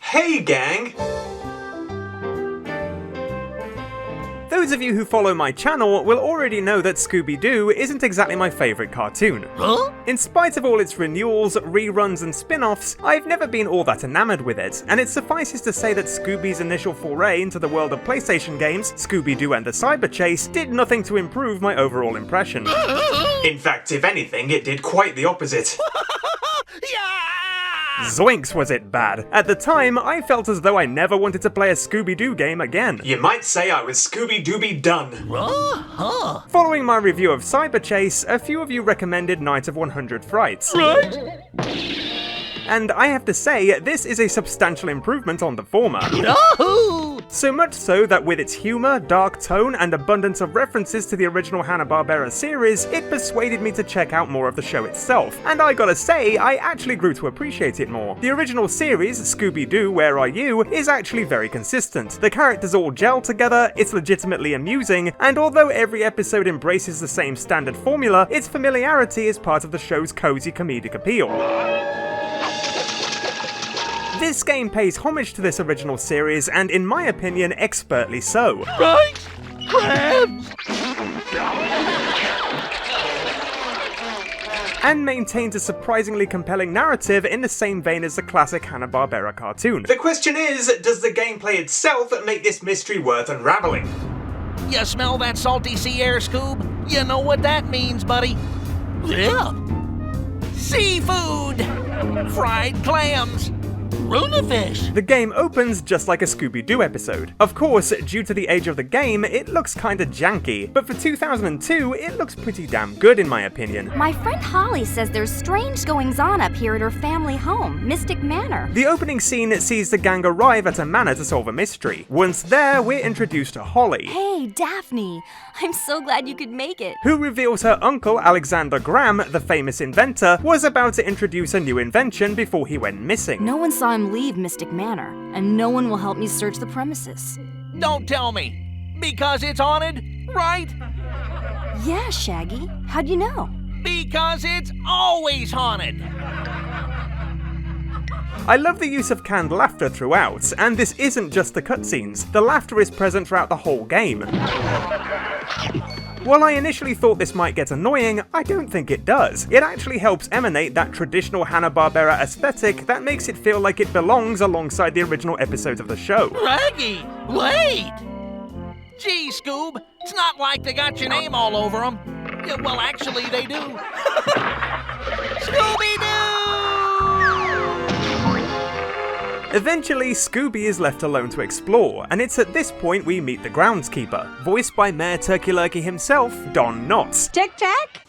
Hey gang! Those of you who follow my channel will already know that Scooby-Doo isn't exactly my favourite cartoon. Huh? In spite of all its renewals, reruns and spin-offs, I've never been all that enamoured with it, and it suffices to say that Scooby's initial foray into the world of PlayStation games, Scooby-Doo and the Cyber Chase, did nothing to improve my overall impression. In fact, if anything, it did quite the opposite. Zoinks was it bad. At the time, I felt as though I never wanted to play a Scooby-Doo game again. You might say I was Scooby-Dooby done. Uh-huh. Following my review of Cyber Chase, a few of you recommended Night of 100 Frights. Right? And I have to say, this is a substantial improvement on the former. Yahoo! So much so that with its humour, dark tone, and abundance of references to the original Hanna-Barbera series, it persuaded me to check out more of the show itself. And I gotta say, I actually grew to appreciate it more. The original series, Scooby-Doo, Where Are You?, is actually very consistent. The characters all gel together, it's legitimately amusing, and although every episode embraces the same standard formula, its familiarity is part of the show's cozy comedic appeal. This game pays homage to this original series, and in my opinion, expertly so. Right? Crabs! And maintains a surprisingly compelling narrative in the same vein as the classic Hanna-Barbera cartoon. The question is, does the gameplay itself make this mystery worth unraveling? You smell that salty sea air, Scoob? You know what that means, buddy. Yeah. Seafood! Fried clams! Runafish! The game opens just like a Scooby-Doo episode. Of course, due to the age of the game, it looks kinda janky, but for 2002, it looks pretty damn good in my opinion. My friend Holly says there's strange goings-on up here at her family home, Mystic Manor. The opening scene sees the gang arrive at a manor to solve a mystery. Once there, we're introduced to Holly. Hey, Daphne. I'm so glad you could make it. Who reveals her uncle Alexander Graham, the famous inventor, was about to introduce a new invention before he went missing. No one saw him leave Mystic Manor, and no one will help me search the premises. Don't tell me. Because it's haunted, right? Yeah, Shaggy. How'd you know? Because it's always haunted. I love the use of canned laughter throughout, and this isn't just the cutscenes. The laughter is present throughout the whole game. While I initially thought this might get annoying, I don't think it does. It actually helps emanate that traditional Hanna-Barbera aesthetic that makes it feel like it belongs alongside the original episodes of the show. Raggy, wait! Gee, Scoob, it's not like they got your name all over them. Yeah, well, actually, they do. Scooby-Doo! Eventually, Scooby is left alone to explore, and it's at this point we meet the groundskeeper, voiced by Mayor Turkey himself, Don Knotts. Tic-tac?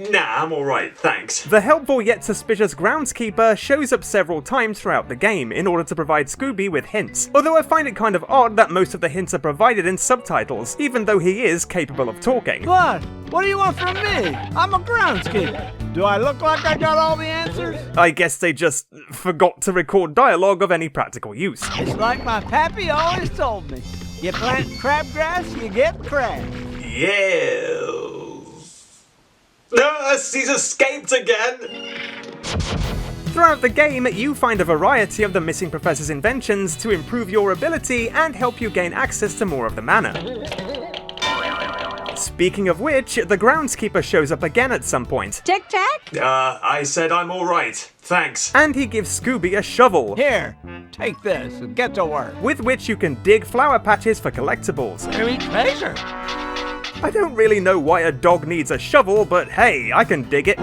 Nah, I'm alright, thanks. The helpful yet suspicious groundskeeper shows up several times throughout the game in order to provide Scooby with hints, although I find it kind of odd that most of the hints are provided in subtitles, even though he is capable of talking. What? What do you want from me? I'm a groundskeeper. Do I look like I got all the answers? I guess they just forgot to record dialogue of any practical use. It's like my pappy always told me. You plant crabgrass, you get crab. Yes. He's escaped again! Throughout the game, you find a variety of the missing professor's inventions to improve your ability and help you gain access to more of the manor. Speaking of which, the groundskeeper shows up again at some point. Tic-tac? I said I'm alright. Thanks. And he gives Scooby a shovel. Here, take this and get to work. With which you can dig flower patches for collectibles. Very treasure. I don't really know why a dog needs a shovel, but hey, I can dig it.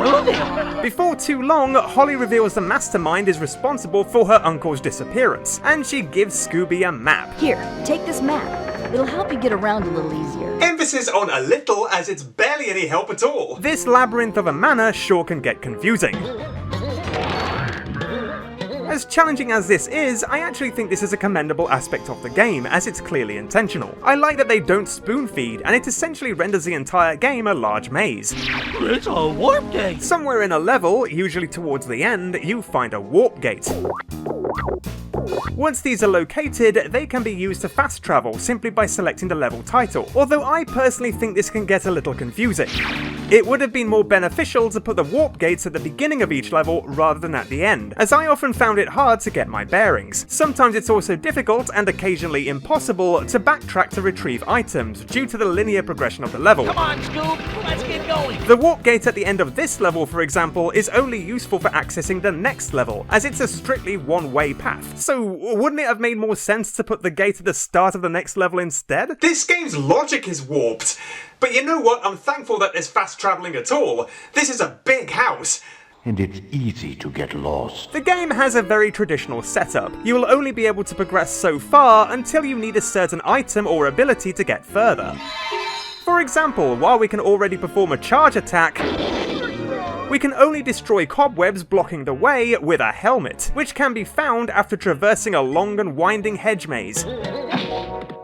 Before too long, Holly reveals the Mastermind is responsible for her uncle's disappearance, and she gives Scooby a map. Here, take this map. It'll help you get around a little easier. Emphasis on a little, as it's barely any help at all. This labyrinth of a manor sure can get confusing. As challenging as this is, I actually think this is a commendable aspect of the game, as it's clearly intentional. I like that they don't spoon feed, and it essentially renders the entire game a large maze. It's a warp gate. Somewhere in a level, usually towards the end, you find a warp gate. Once these are located, they can be used to fast travel simply by selecting the level title, although I personally think this can get a little confusing. It would have been more beneficial to put the warp gates at the beginning of each level rather than at the end, as I often found it hard to get my bearings. Sometimes it's also difficult and occasionally impossible to backtrack to retrieve items due to the linear progression of the level. Come on, Scoob, let's get going. The warp gate at the end of this level, for example, is only useful for accessing the next level, as it's a strictly one-way path. So wouldn't it have made more sense to put the gate at the start of the next level instead? This game's logic is warped. But you know what? I'm thankful that there's fast traveling at all. This is a big house. And it's easy to get lost. The game has a very traditional setup. You will only be able to progress so far until you need a certain item or ability to get further. For example, while we can already perform a charge attack, we can only destroy cobwebs blocking the way with a helmet, which can be found after traversing a long and winding hedge maze.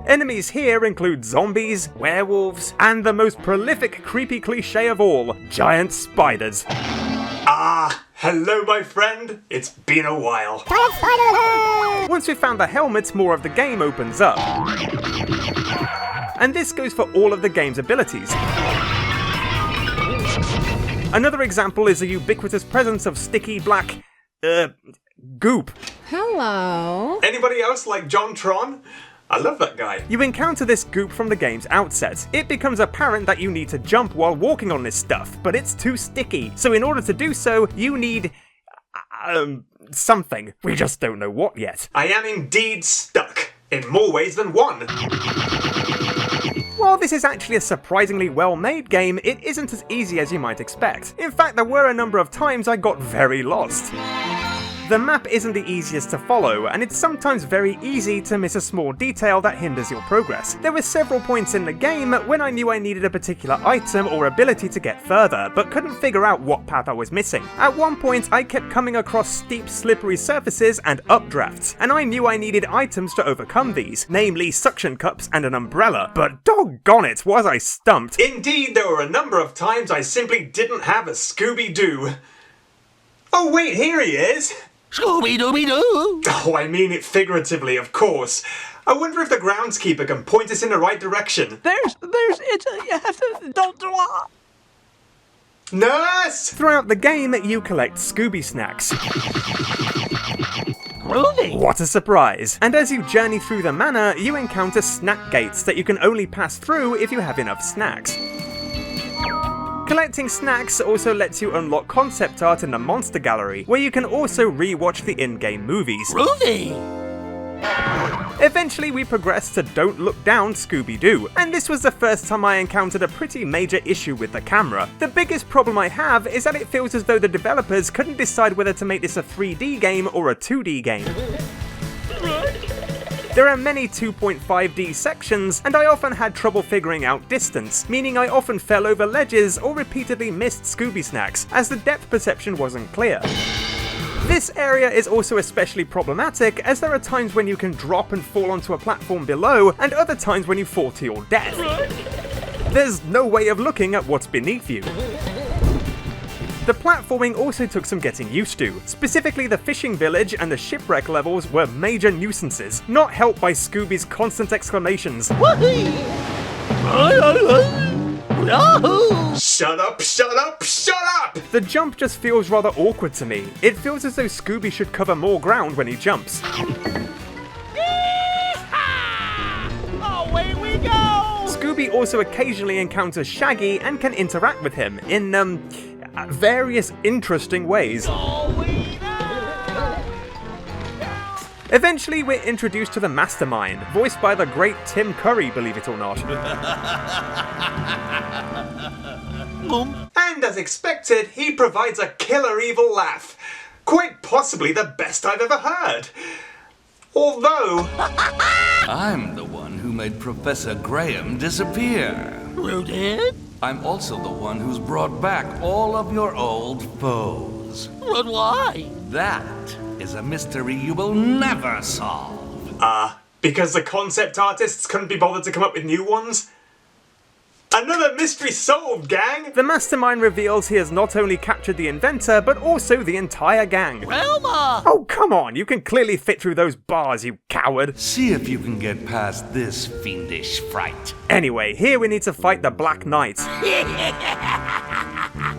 Enemies here include zombies, werewolves, and the most prolific creepy cliche of all, giant spiders. Ah, hello my friend. It's been a while. Once we've found the helmet, more of the game opens up. And this goes for all of the game's abilities. Another example is the ubiquitous presence of sticky black, goop. Hello. Anybody else like John Tron? I love that guy. You encounter this goop from the game's outset. It becomes apparent that you need to jump while walking on this stuff, but it's too sticky. So in order to do so, you need... something. We just don't know what yet. I am indeed stuck, in more ways than one. While this is actually a surprisingly well-made game, it isn't as easy as you might expect. In fact, there were a number of times I got very lost. The map isn't the easiest to follow, and it's sometimes very easy to miss a small detail that hinders your progress. There were several points in the game when I knew I needed a particular item or ability to get further, but couldn't figure out what path I was missing. At one point, I kept coming across steep, slippery surfaces and updrafts, and I knew I needed items to overcome these, namely suction cups and an umbrella, but doggone it, was I stumped. Indeed, there were a number of times I simply didn't have a Scooby-Doo. Oh wait, here he is! Scooby-Dooby-Doo! Oh, I mean it figuratively, of course. I wonder if the groundskeeper can point us in the right direction. You have to, don't do it. Nurse! Throughout the game, you collect Scooby snacks. Groovy! What a surprise! And as you journey through the manor, you encounter snack gates that you can only pass through if you have enough snacks. Collecting snacks also lets you unlock concept art in the monster gallery, where you can also re-watch the in-game movies. Groovy! Eventually we progress to Don't Look Down Scooby-Doo, and this was the first time I encountered a pretty major issue with the camera. The biggest problem I have is that it feels as though the developers couldn't decide whether to make this a 3D game or a 2D game. There are many 2.5D sections, and I often had trouble figuring out distance, meaning I often fell over ledges or repeatedly missed Scooby snacks, as the depth perception wasn't clear. This area is also especially problematic, as there are times when you can drop and fall onto a platform below, and other times when you fall to your death. There's no way of looking at what's beneath you. The platforming also took some getting used to. Specifically, the fishing village and the shipwreck levels were major nuisances, not helped by Scooby's constant exclamations. Shut up, shut up, shut up! The jump just feels rather awkward to me. It feels as though Scooby should cover more ground when he jumps. Away we go! Scooby also occasionally encounters Shaggy and can interact with him in, various interesting ways. Eventually, we're introduced to the Mastermind, voiced by the great Tim Curry, believe it or not. And as expected, he provides a killer evil laugh. Quite possibly the best I've ever heard. Although... I'm the one who made Professor Graham disappear. You did? I'm also the one who's brought back all of your old foes. But why? That is a mystery you will never solve. Because the concept artists couldn't be bothered to come up with new ones? Another mystery solved, gang! The Mastermind reveals he has not only captured the inventor, but also the entire gang. Elma! Oh, come on, you can clearly fit through those bars, you coward. See if you can get past this fiendish fright. Anyway, here we need to fight the Black Knight.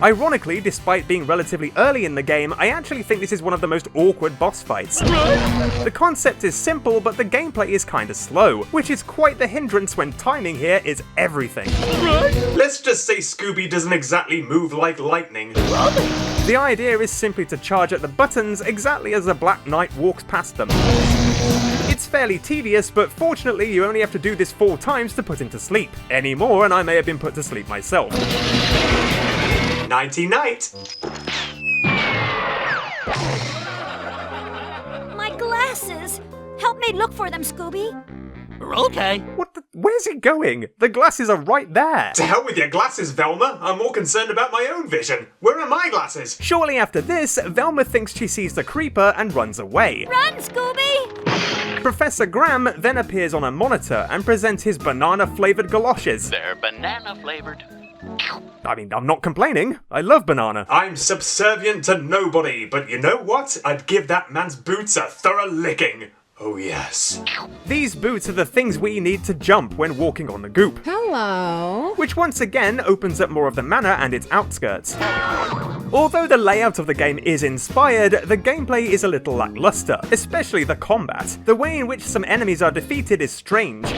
Ironically, despite being relatively early in the game, I actually think this is one of the most awkward boss fights. The concept is simple, but the gameplay is kinda slow, which is quite the hindrance when timing here is everything. Let's just say Scooby doesn't exactly move like lightning. The idea is simply to charge at the buttons exactly as the Black Knight walks past them. It's fairly tedious, but fortunately you only have to do this 4 times to put him to sleep. Any more and I may have been put to sleep myself. Nighty-night. My glasses! Help me look for them, Scooby. Okay. What the? Where's he going? The glasses are right there. To hell with your glasses, Velma. I'm more concerned about my own vision. Where are my glasses? Shortly after this, Velma thinks she sees the creeper and runs away. Run, Scooby! Professor Graham then appears on a monitor and presents his banana-flavoured galoshes. They're banana-flavored. I mean, I'm not complaining. I love banana. I'm subservient to nobody, but you know what? I'd give that man's boots a thorough licking. Oh yes. These boots are the things we need to jump when walking on the goop. Hello. Which once again opens up more of the manor and its outskirts. Although the layout of the game is inspired, the gameplay is a little lackluster, especially the combat. The way in which some enemies are defeated is strange.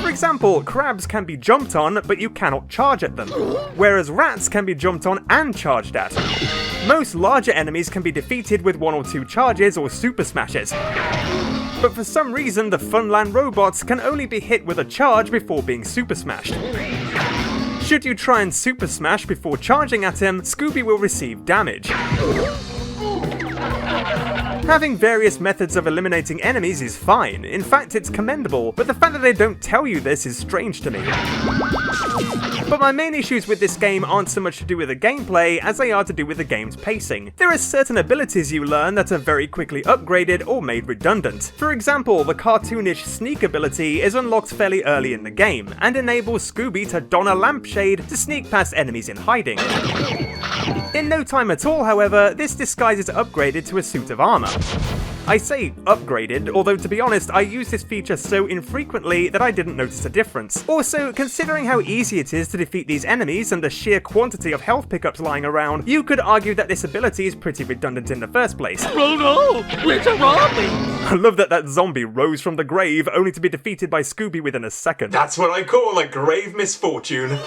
For example, crabs can be jumped on, but you cannot charge at them, whereas rats can be jumped on and charged at. Most larger enemies can be defeated with 1 or 2 charges or super smashes. But for some reason, the Funland robots can only be hit with a charge before being super smashed. Should you try and super smash before charging at him, Scooby will receive damage. Having various methods of eliminating enemies is fine, in fact it's commendable, but the fact that they don't tell you this is strange to me. But my main issues with this game aren't so much to do with the gameplay as they are to do with the game's pacing. There are certain abilities you learn that are very quickly upgraded or made redundant. For example, the cartoonish sneak ability is unlocked fairly early in the game, and enables Scooby to don a lampshade to sneak past enemies in hiding. In no time at all, however, this disguise is upgraded to a suit of armour. I say upgraded, although to be honest, I use this feature so infrequently that I didn't notice a difference. Also, considering how easy it is to defeat these enemies and the sheer quantity of health pickups lying around, you could argue that this ability is pretty redundant in the first place. Oh no! It's a zombie! I love that that zombie rose from the grave only to be defeated by Scooby within a second. That's what I call a grave misfortune.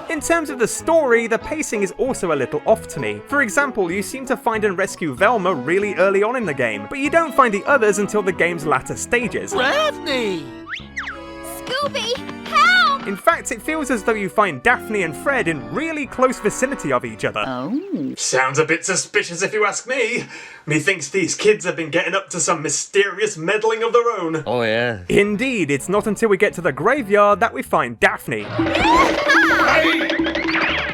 In terms of the story, the pacing is also a little off to me. For example, you seem to find and rescue Velma really early on in the game, but you don't find the others until the game's latter stages. Daphne! Scooby, help! In fact, it feels as though you find Daphne and Fred in really close vicinity of each other. Sounds a bit suspicious if you ask me. Methinks these kids have been getting up to some mysterious meddling of their own. Oh yeah. Indeed, it's not until we get to the graveyard that we find Daphne.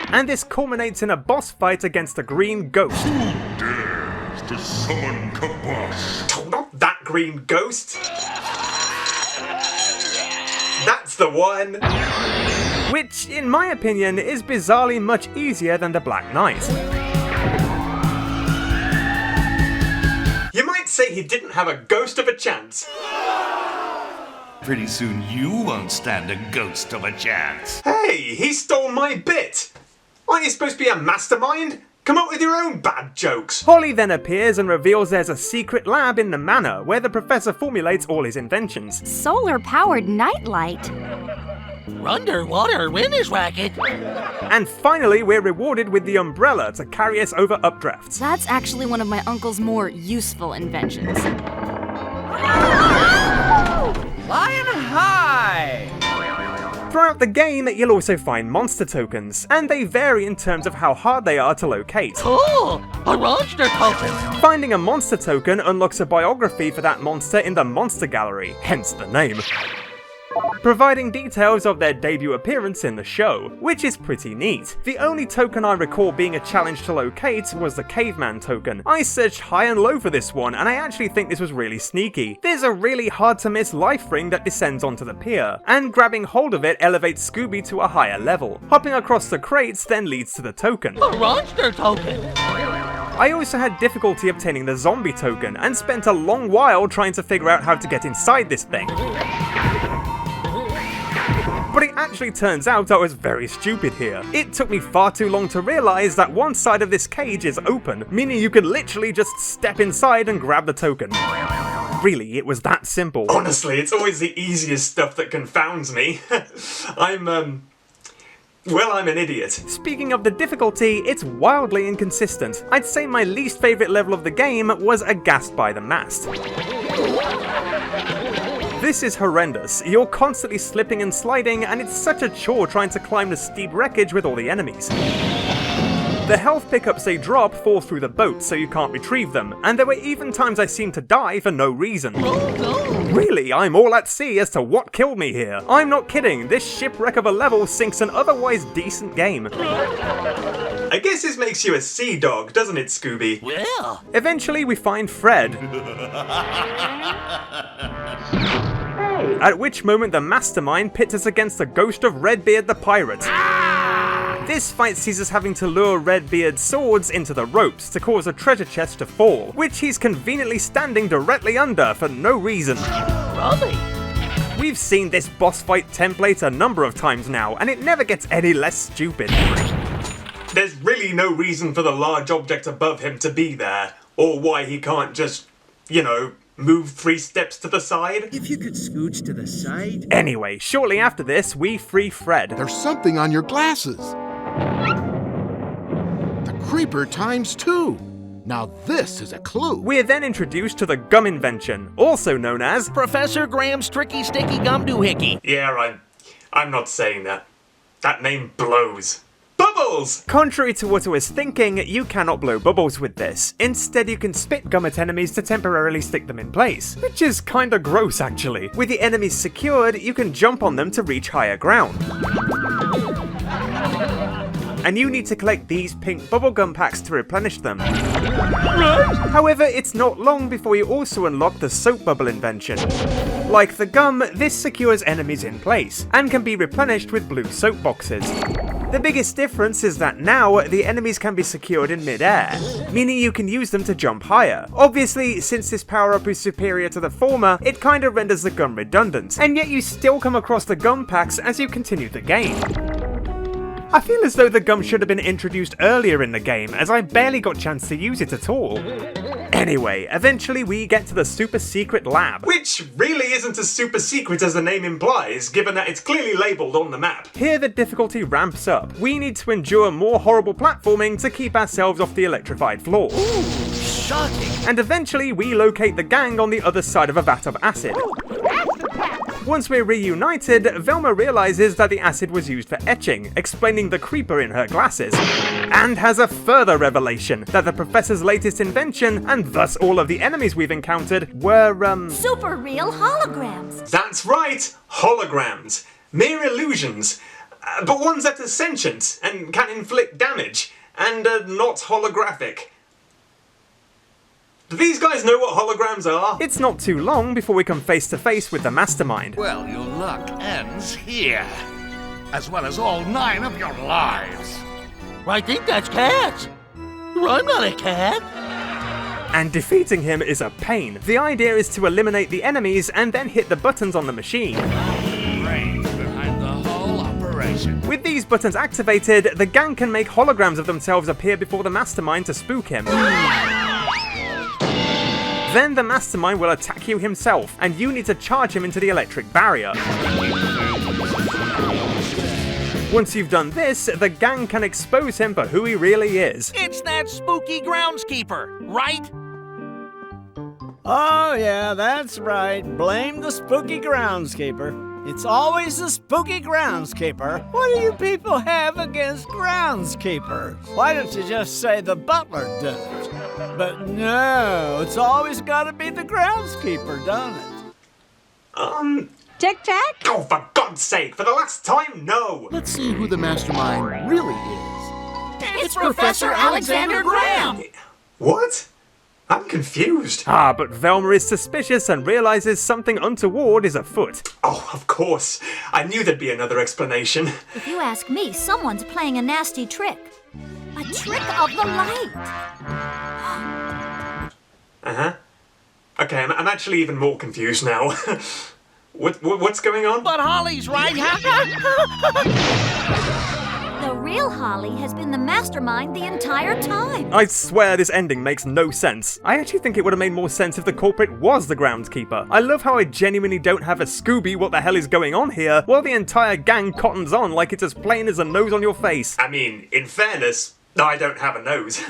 And this culminates in a boss fight against a green ghost. Who dares to summon Kabos? Oh, not that green ghost. That's the one. Which, in my opinion, is bizarrely much easier than the Black Knight. You might say he didn't have a ghost of a chance. Pretty soon you won't stand a ghost of a chance. Hey, he stole my bit. Aren't you supposed to be a mastermind? Come up with your own bad jokes. Holly then appears and reveals there's a secret lab in the manor where the professor formulates all his inventions. Solar-powered nightlight. Underwater winner's racket. And finally, we're rewarded with the umbrella to carry us over updrafts. That's actually one of my uncle's more useful inventions. Flying high! Throughout the game, you'll also find monster tokens, and they vary in terms of how hard they are to locate. Cool! A monster token! Finding a monster token unlocks a biography for that monster in the Monster Gallery, hence the name, providing details of their debut appearance in the show, which is pretty neat. The only token I recall being a challenge to locate was the caveman token. I searched high and low for this one, and I actually think this was really sneaky. There's a really hard to miss life ring that descends onto the pier, and grabbing hold of it elevates Scooby to a higher level. Hopping across the crates then leads to the token. A monster token! I also had difficulty obtaining the zombie token, and spent a long while trying to figure out how to get inside this thing. But it actually turns out I was very stupid here. It took me far too long to realize that one side of this cage is open, meaning you can literally just step inside and grab the token. Really, it was that simple. Honestly, it's always the easiest stuff that confounds me. I'm an idiot. Speaking of the difficulty, it's wildly inconsistent. I'd say my least favourite level of the game was Aghast by the Mast. This is horrendous. You're constantly slipping and sliding, and it's such a chore trying to climb the steep wreckage with all the enemies. The health pickups they drop fall through the boat, so you can't retrieve them, and there were even times I seemed to die for no reason. Really, I'm all at sea as to what killed me here. I'm not kidding, this shipwreck of a level sinks an otherwise decent game. I guess this makes you a sea dog, doesn't it, Scooby? Well, Eventually we find Fred. At which moment the Mastermind pits us against the ghost of Redbeard the Pirate. This fight sees us having to lure Redbeard's swords into the ropes to cause a treasure chest to fall, which he's conveniently standing directly under for no reason. really? We've seen this boss fight template a number of times now, and it never gets any less stupid. There's really no reason for the large object above him to be there, or why he can't just, move 3 steps to the side. If you could scooch to the side. Anyway, shortly after this, we free Fred. There's something on your glasses. The creeper ×2. Now this is a clue. We're then introduced to the gum invention, also known as Professor Graham's Tricky Sticky Gum Doohickey. Yeah, I'm not saying that. That name blows. Bubbles! Contrary to what I was thinking, you cannot blow bubbles with this. Instead, you can spit gum at enemies to temporarily stick them in place, which is kinda gross actually. With the enemies secured, you can jump on them to reach higher ground. And you need to collect these pink bubblegum packs to replenish them. However, it's not long before you also unlock the soap bubble invention. Like the gum, this secures enemies in place, and can be replenished with blue soap boxes. The biggest difference is that now, the enemies can be secured in mid-air, meaning you can use them to jump higher. Obviously, since this power-up is superior to the former, it kinda renders the gum redundant, and yet you still come across the gum packs as you continue the game. I feel as though the gum should have been introduced earlier in the game, as I barely got a chance to use it at all. Anyway, eventually we get to the super secret lab. Which really isn't as super secret as the name implies, given that it's clearly labelled on the map. Here the difficulty ramps up. We need to endure more horrible platforming to keep ourselves off the electrified floor. Ooh, shocking. And eventually we locate the gang on the other side of a vat of acid. Once we're reunited, Velma realizes that the acid was used for etching, explaining the creeper in her glasses, and has a further revelation that the professor's latest invention, and thus all of the enemies we've encountered, were, Super real holograms. That's right, holograms. Mere illusions. But ones that are sentient and can inflict damage, and are not holographic. Do these guys know what holograms are? It's not too long before we come face to face with the Mastermind. Well, your luck ends here, as well as all 9 of your lives. I think that's cats. I'm not a cat. And defeating him is a pain. The idea is to eliminate the enemies and then hit the buttons on the machine. Brains behind the whole operation. With these buttons activated, the gang can make holograms of themselves appear before the Mastermind to spook him. Then the Mastermind will attack you himself, and you need to charge him into the electric barrier. Once you've done this, the gang can expose him for who he really is. It's that spooky groundskeeper, right? Oh, yeah, that's right. Blame the spooky groundskeeper. It's always the spooky groundskeeper. What do you people have against groundskeepers? Why don't you just say the butler did it? But no, it's always gotta be the groundskeeper, don't it? Tic-tac? Oh, for God's sake, for the last time, no! Let's see who the Mastermind really is. It's Professor Alexander Graham. What? I'm confused. But Velma is suspicious and realizes something untoward is afoot. Oh, of course. I knew there'd be another explanation. If you ask me, someone's playing a nasty trick. A trick of the light. Uh-huh. Okay, I'm actually even more confused now. What's going on? But Holly's right. The real Holly has been the mastermind the entire time. I swear this ending makes no sense. I actually think it would have made more sense if the culprit was the groundskeeper. I love how I genuinely don't have a Scooby what the hell is going on here, while the entire gang cottons on like it's as plain as a nose on your face. I mean, in fairness, I don't have a nose.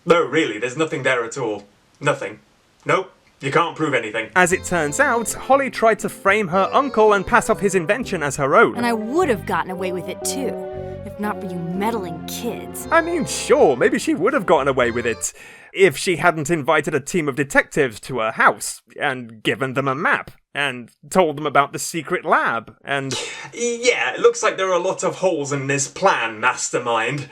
No, really, there's nothing there at all. Nothing. Nope. You can't prove anything. As it turns out, Holly tried to frame her uncle and pass off his invention as her own. And I would have gotten away with it too, if not for you meddling kids. I mean, sure, maybe she would have gotten away with it if she hadn't invited a team of detectives to her house and given them a map and told them about the secret lab and... Yeah, it looks like there are a lot of holes in this plan, Mastermind.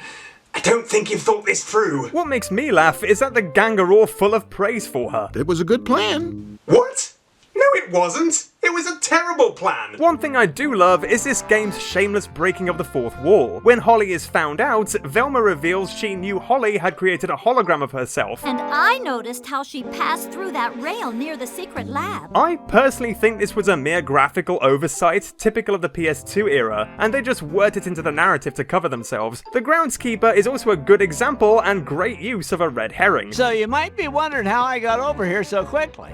I don't think you've thought this through. What makes me laugh is that the gang are all full of praise for her. It was a good plan. What? No, it wasn't. It was a terrible plan. One thing I do love is this game's shameless breaking of the fourth wall. When Holly is found out, Velma reveals she knew Holly had created a hologram of herself. And I noticed how she passed through that rail near the secret lab. I personally think this was a mere graphical oversight, typical of the PS2 era, and they just worked it into the narrative to cover themselves. The groundskeeper is also a good example and great use of a red herring. So you might be wondering how I got over here so quickly.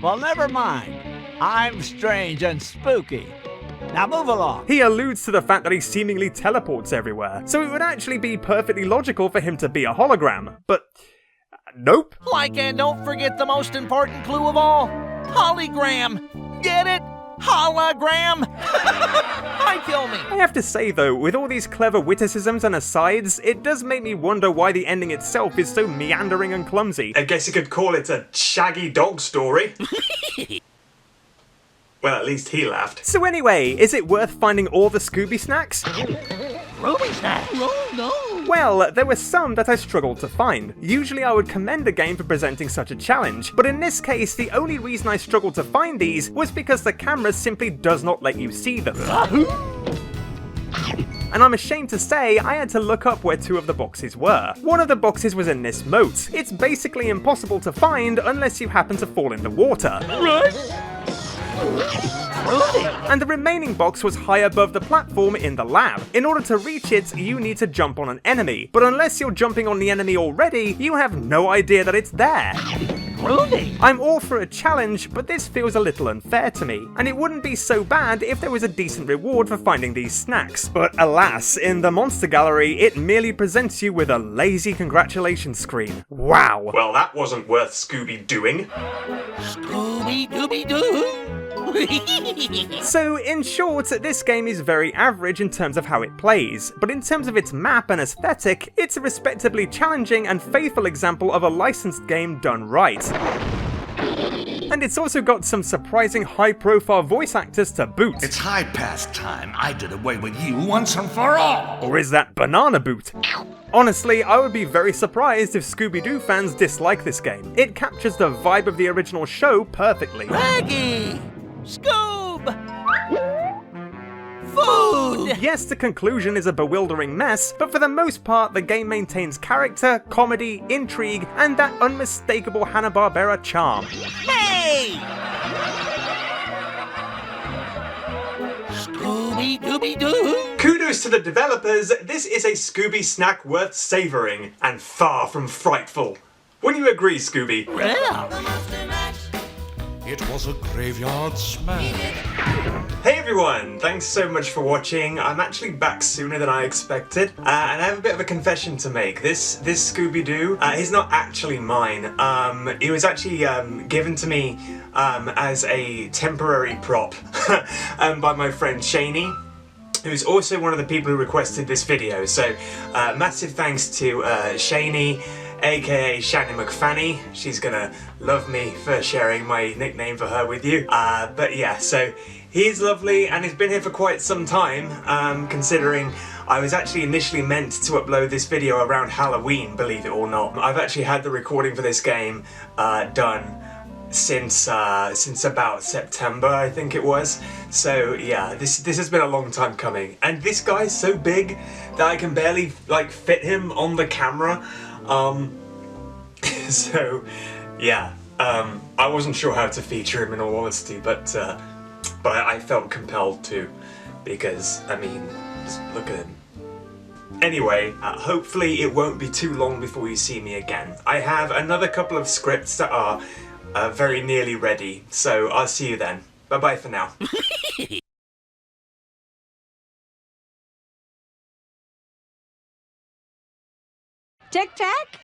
Well, never mind. I'm strange and spooky. Now move along. He alludes to the fact that he seemingly teleports everywhere, so it would actually be perfectly logical for him to be a hologram, but... nope. Like, and don't forget the most important clue of all. Hologram. Get it? Hologram. Hi, kill me. I have to say though, with all these clever witticisms and asides, it does make me wonder why the ending itself is so meandering and clumsy. I guess you could call it a shaggy dog story. Well, at least he laughed. So anyway, is it worth finding all the Scooby snacks? Ruby snacks. Oh, no. Well, there were some that I struggled to find. Usually I would commend a game for presenting such a challenge, but in this case, the only reason I struggled to find these was because the camera simply does not let you see them. And I'm ashamed to say, I had to look up where two of the boxes were. One of the boxes was in this moat. It's basically impossible to find unless you happen to fall in the water. And the remaining box was high above the platform in the lab. In order to reach it, you need to jump on an enemy. But unless you're jumping on the enemy already, you have no idea that it's there. I'm all for a challenge, but this feels a little unfair to me. And it wouldn't be so bad if there was a decent reward for finding these snacks. But alas, in the Monster Gallery, it merely presents you with a lazy congratulations screen. Wow. Well, that wasn't worth Scooby-Dooing. Scooby-Dooby-Doo. So, in short, this game is very average in terms of how it plays, but in terms of its map and aesthetic, it's a respectably challenging and faithful example of a licensed game done right. And it's also got some surprising high-profile voice actors to boot. It's high past time I did away with you once and for all. Or is that banana boot? Honestly, I would be very surprised if Scooby-Doo fans dislike this game. It captures the vibe of the original show perfectly. Raggy! Scoob! Food! Yes, the conclusion is a bewildering mess, but for the most part, the game maintains character, comedy, intrigue, and that unmistakable Hanna-Barbera charm. Hey! Scooby-Dooby-Doo! Kudos to the developers, this is a Scooby snack worth savouring, and far from frightful. Wouldn't you agree, Scooby? Well. It was a graveyard smash. Hey everyone, thanks so much for watching. I'm actually back sooner than I expected, and I have a bit of a confession to make. This Scooby-Doo is not actually mine. It was actually given to me as a temporary prop by my friend Shanie, who's also one of the people who requested this video. So massive thanks to Shanie, aka Shanie McFanny. She's gonna love me for sharing my nickname for her with you. But yeah, so he's lovely and he's been here for quite some time, considering I was actually initially meant to upload this video around Halloween, believe it or not. I've actually had the recording for this game done since about September, I think it was. So yeah, this has been a long time coming. And this guy's so big that I can barely like fit him on the camera. So yeah, I wasn't sure how to feature him in all honesty, but but I felt compelled to, because, I mean, just look at him. Anyway, hopefully it won't be too long before you see me again. I have another couple of scripts that are very nearly ready, so I'll see you then. Bye-bye for now. Tic-tac?